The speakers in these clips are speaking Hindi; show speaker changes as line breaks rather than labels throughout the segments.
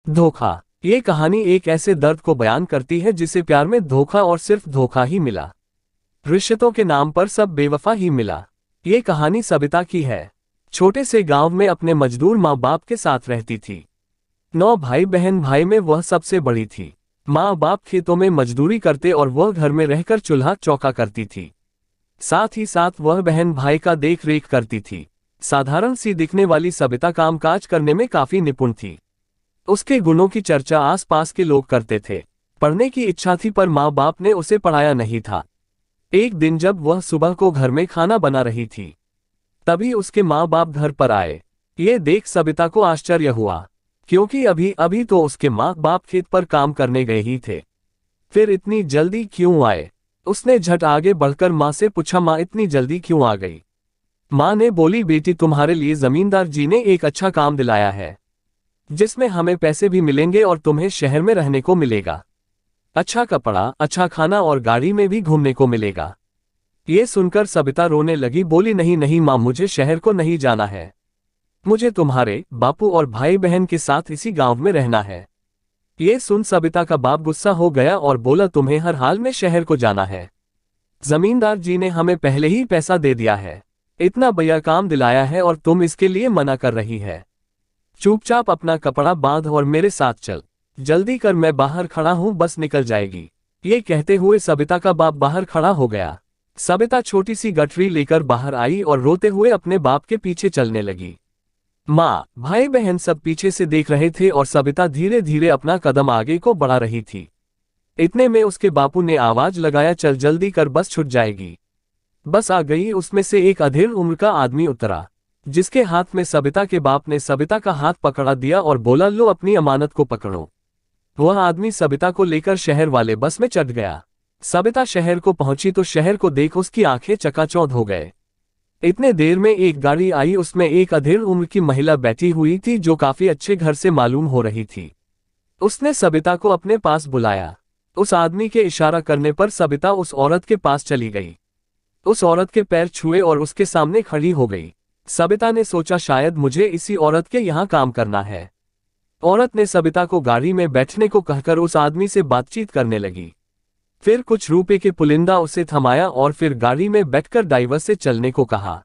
धोखा। ये कहानी एक ऐसे दर्द को बयान करती है जिसे प्यार में धोखा और सिर्फ धोखा ही मिला। रिश्तों के नाम पर सब बेवफा ही मिला। ये कहानी सबिता की है। छोटे से गांव में अपने मजदूर माँ बाप के साथ रहती थी। 9 भाई बहन, भाई में वह सबसे बड़ी थी। माँ बाप खेतों में मजदूरी करते और वह घर में रहकर चूल्हा चौका करती थी। साथ ही साथ वह बहन भाई का देख रेख करती थी। साधारण सी दिखने वाली सबिता कामकाज करने में काफी निपुण थी। उसके गुणों की चर्चा आसपास के लोग करते थे। पढ़ने की इच्छा थी पर माँ बाप ने उसे पढ़ाया नहीं था। एक दिन जब वह सुबह को घर में खाना बना रही थी, तभी उसके माँ बाप घर पर आए। ये देख सबिता को आश्चर्य हुआ, क्योंकि अभी अभी तो उसके माँ बाप खेत पर काम करने गए ही थे। फिर इतनी जल्दी क्यों आए? उसने झट आगे बढ़कर माँ से पूछा, माँ इतनी जल्दी क्यों आ गई? माँ ने बोली, बेटी तुम्हारे लिए जमींदार जी ने एक अच्छा काम दिलाया है, जिसमें हमें पैसे भी मिलेंगे और तुम्हें शहर में रहने को मिलेगा। अच्छा कपड़ा, अच्छा खाना और गाड़ी में भी घूमने को मिलेगा। ये सुनकर सबिता रोने लगी, बोली नहीं नहीं माँ, मुझे शहर को नहीं जाना है। मुझे तुम्हारे बापू और भाई बहन के साथ इसी गांव में रहना है। ये सुन सबिता का बाप गुस्सा हो गया और बोला, तुम्हें हर हाल में शहर को जाना है? जमींदार जी ने हमें पहले ही पैसा दे दिया है, इतना बढ़िया काम दिलाया है और तुम इसके लिए मना कर रही है। चुपचाप अपना कपड़ा बांध और मेरे साथ चल। जल्दी कर, मैं बाहर खड़ा हूं, बस निकल जाएगी। ये कहते हुए सबिता का बाप बाहर खड़ा हो गया। सबिता छोटी सी गठरी लेकर बाहर आई और रोते हुए अपने बाप के पीछे चलने लगी। माँ भाई बहन सब पीछे से देख रहे थे और सबिता धीरे धीरे अपना कदम आगे को बढ़ा रही थी। इतने में उसके बापू ने आवाज लगाया, चल जल्दी कर, बस छूट जाएगी। बस आ गई। उसमें से एक अधेड़ उम्र का आदमी उतरा, जिसके हाथ में सबिता के बाप ने सबिता का हाथ पकड़ा दिया और बोला, लो अपनी अमानत को पकड़ो। वह आदमी सबिता को लेकर शहर वाले बस में चढ़ गया। सबिता शहर को पहुंची तो शहर को देख उसकी आंखें चकाचौंध हो गए। इतने देर में एक गाड़ी आई, उसमें एक अधेड़ उम्र की महिला बैठी हुई थी जो काफी अच्छे घर से मालूम हो रही थी। उसने सबिता को अपने पास बुलाया। उस आदमी के इशारा करने पर सबिता उस औरत के पास चली गई। उस औरत के पैर छुए और उसके सामने खड़ी हो गई। सबिता ने सोचा, शायद मुझे इसी औरत के यहाँ काम करना है। औरत ने सबिता को गाड़ी में बैठने को कहकर उस आदमी से बातचीत करने लगी। फिर कुछ रुपए के पुलिंदा उसे थमाया और फिर गाड़ी में बैठकर ड्राइवर से चलने को कहा।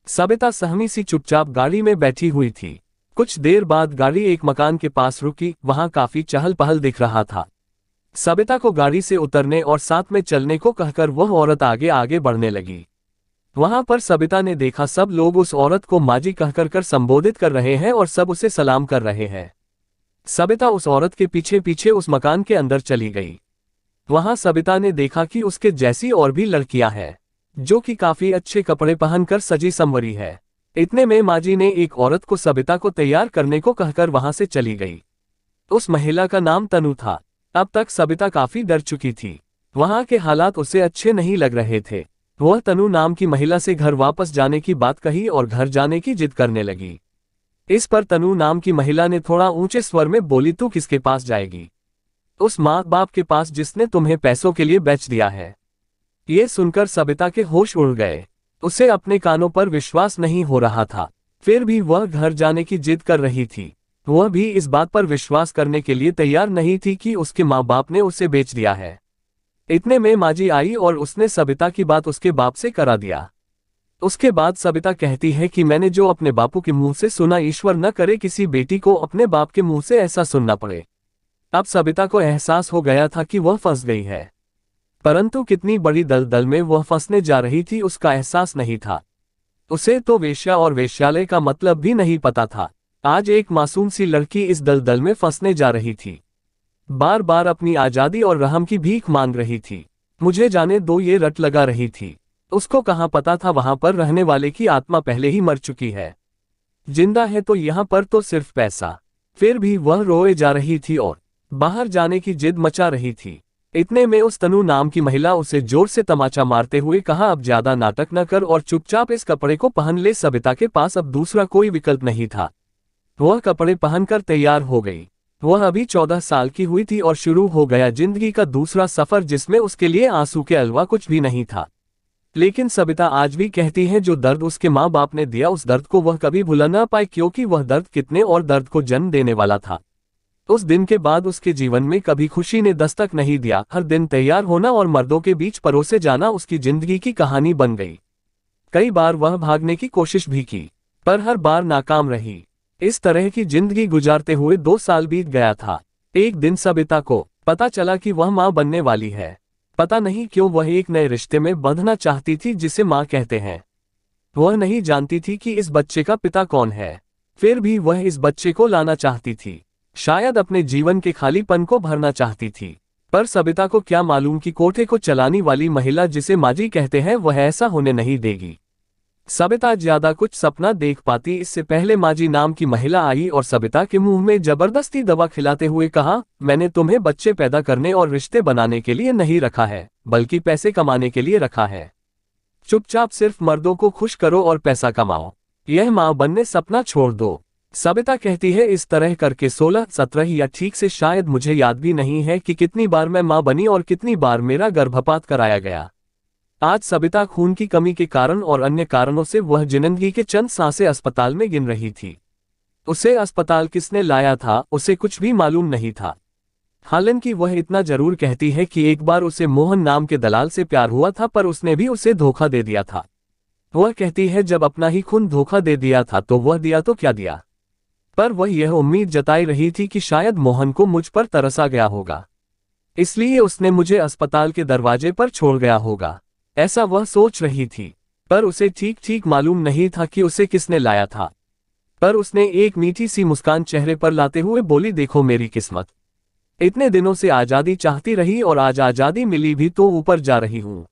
सबिता सहमी सी चुपचाप गाड़ी में बैठी हुई थी। कुछ देर बाद गाड़ी एक मकान के पास रुकी। वहां काफी चहल पहल दिख रहा था। सबिता को गाड़ी से उतरने और साथ में चलने को कहकर वह औरत आगे आगे बढ़ने लगी। वहां पर सबिता ने देखा, सब लोग उस औरत को माजी कहकर संबोधित कर रहे हैं और सब उसे सलाम कर रहे हैं। सबिता उस औरत के पीछे पीछे उस मकान के अंदर चली गई। वहां सबिता ने देखा कि उसके जैसी और भी लड़कियां हैं, जो कि काफी अच्छे कपड़े पहनकर सजी संवरी है। इतने में माजी ने एक औरत को सबिता को तैयार करने को कहकर वहां से चली गई। उस महिला का नाम तनु था। अब तक सबिता काफी डर चुकी थी। वहां के हालात उसे अच्छे नहीं लग रहे थे। वह तनु नाम की महिला से घर वापस जाने की बात कही और घर जाने की जिद करने लगी। इस पर तनु नाम की महिला ने थोड़ा ऊंचे स्वर में बोली, तू किसके पास जाएगी? उस माँ बाप के पास जिसने तुम्हें पैसों के लिए बेच दिया है। ये सुनकर सबिता के होश उड़ गए। उसे अपने कानों पर विश्वास नहीं हो रहा था। फिर भी वह घर जाने की जिद कर रही थी। वह भी इस बात पर विश्वास करने के लिए तैयार नहीं थी कि उसके माँ बाप ने उसे बेच दिया है। इतने में माजी आई और उसने सबिता की बात उसके बाप से करा दिया। उसके बाद सबिता कहती है कि मैंने जो अपने बापू के मुंह से सुना, ईश्वर न करे किसी बेटी को अपने बाप के मुंह से ऐसा सुनना पड़े। अब सबिता को एहसास हो गया था कि वह फंस गई है, परंतु कितनी बड़ी दलदल में वह फंसने जा रही थी उसका एहसास नहीं था। उसे तो वेश्या और वेश्यालय का मतलब भी नहीं पता था। आज एक मासूम सी लड़की इस दलदल में फंसने जा रही थी। बार बार अपनी आजादी और रहम की भीख मांग रही थी। मुझे जाने दो, ये रट लगा रही थी। उसको कहाँ पता था वहां पर रहने वाले की आत्मा पहले ही मर चुकी है। जिंदा है तो यहाँ पर तो सिर्फ पैसा। फिर भी वह रोए जा रही थी और बाहर जाने की जिद मचा रही थी। इतने में उस तनु नाम की महिला उसे जोर से तमाचा मारते हुए कहा, अब ज्यादा नाटक न कर और चुपचाप इस कपड़े को पहन ले। सबिता के पास अब दूसरा कोई विकल्प नहीं था। वह कपड़े पहनकर तैयार हो गई। वह अभी 14 साल की हुई थी और शुरू हो गया जिंदगी का दूसरा सफर, जिसमें उसके लिए आंसू के अलावा कुछ भी नहीं था। लेकिन सबिता आज भी कहती है, जो दर्द उसके माँ बाप ने दिया उस दर्द को वह कभी भुला ना पाए, क्योंकि वह दर्द कितने और दर्द को जन्म देने वाला था। उस दिन के बाद उसके जीवन में कभी खुशी ने दस्तक नहीं दिया। हर दिन तैयार होना और मर्दों के बीच परोसे जाना उसकी जिंदगी की कहानी बन गई। कई बार वह भागने की कोशिश भी की, पर हर बार नाकाम रही। इस तरह की जिंदगी गुजारते हुए 2 साल बीत गया था। एक दिन सबिता को पता चला कि वह मां बनने वाली है। पता नहीं क्यों वह एक नए रिश्ते में बंधना चाहती थी जिसे मां कहते हैं। वह नहीं जानती थी कि इस बच्चे का पिता कौन है, फिर भी वह इस बच्चे को लाना चाहती थी। शायद अपने जीवन के खालीपन को भरना चाहती थी। पर सबिता को क्या मालूम कि कोठे को चलाने वाली महिला जिसे माजी कहते हैं वह ऐसा होने नहीं देगी। सबिता ज्यादा कुछ सपना देख पाती इससे पहले माजी नाम की महिला आई और सबिता के मुंह में जबरदस्ती दवा खिलाते हुए कहा, मैंने तुम्हें बच्चे पैदा करने और रिश्ते बनाने के लिए नहीं रखा है, बल्कि पैसे कमाने के लिए रखा है। चुपचाप सिर्फ मर्दों को खुश करो और पैसा कमाओ। यह मां बनने सपना छोड़ दो। सबिता कहती है, इस तरह करके 16-17 या ठीक से शायद मुझे याद भी नहीं है कि कितनी बार मैं मां बनी और कितनी बार मेरा गर्भपात कराया गया। आज सबिता खून की कमी के कारण और अन्य कारणों से वह जिंदगी के चंद सांसें अस्पताल में गिन रही थी। उसे अस्पताल किसने लाया था उसे कुछ भी मालूम नहीं था। हालांकि वह इतना जरूर कहती है कि एक बार उसे मोहन नाम के दलाल से प्यार हुआ था, पर उसने भी उसे धोखा दे दिया था। वह कहती है, जब अपना ही खून धोखा दे दिया था तो वह दिया तो क्या दिया। पर वह यह उम्मीद जताई रही थी कि शायद मोहन को मुझ पर तरसा गया होगा, इसलिए उसने मुझे अस्पताल के दरवाजे पर छोड़ गया होगा, ऐसा वह सोच रही थी। पर उसे ठीक ठीक मालूम नहीं था कि उसे किसने लाया था। पर उसने एक मीठी सी मुस्कान चेहरे पर लाते हुए बोली, देखो मेरी किस्मत, इतने दिनों से आजादी चाहती रही और आज आजादी मिली भी तो ऊपर जा रही हूं।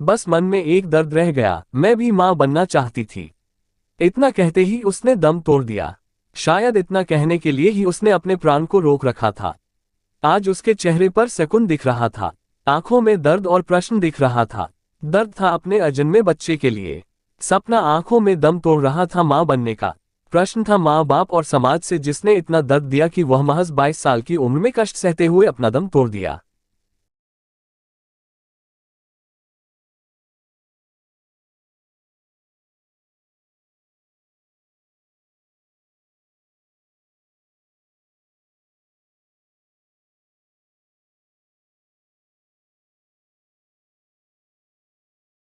बस मन में एक दर्द रह गया, मैं भी मां बनना चाहती थी। इतना कहते ही उसने दम तोड़ दिया। शायद इतना कहने के लिए ही उसने अपने प्राण को रोक रखा था। आज उसके चेहरे पर सुकून दिख रहा था, आंखों में दर्द और प्रश्न दिख रहा था। दर्द था अपने अजन्मे बच्चे के लिए, सपना आंखों में दम तोड़ रहा था मां बनने का। प्रश्न था माँ बाप और समाज से जिसने इतना दर्द दिया कि वह महज 22 साल की उम्र में कष्ट सहते हुए अपना दम तोड़ दिया।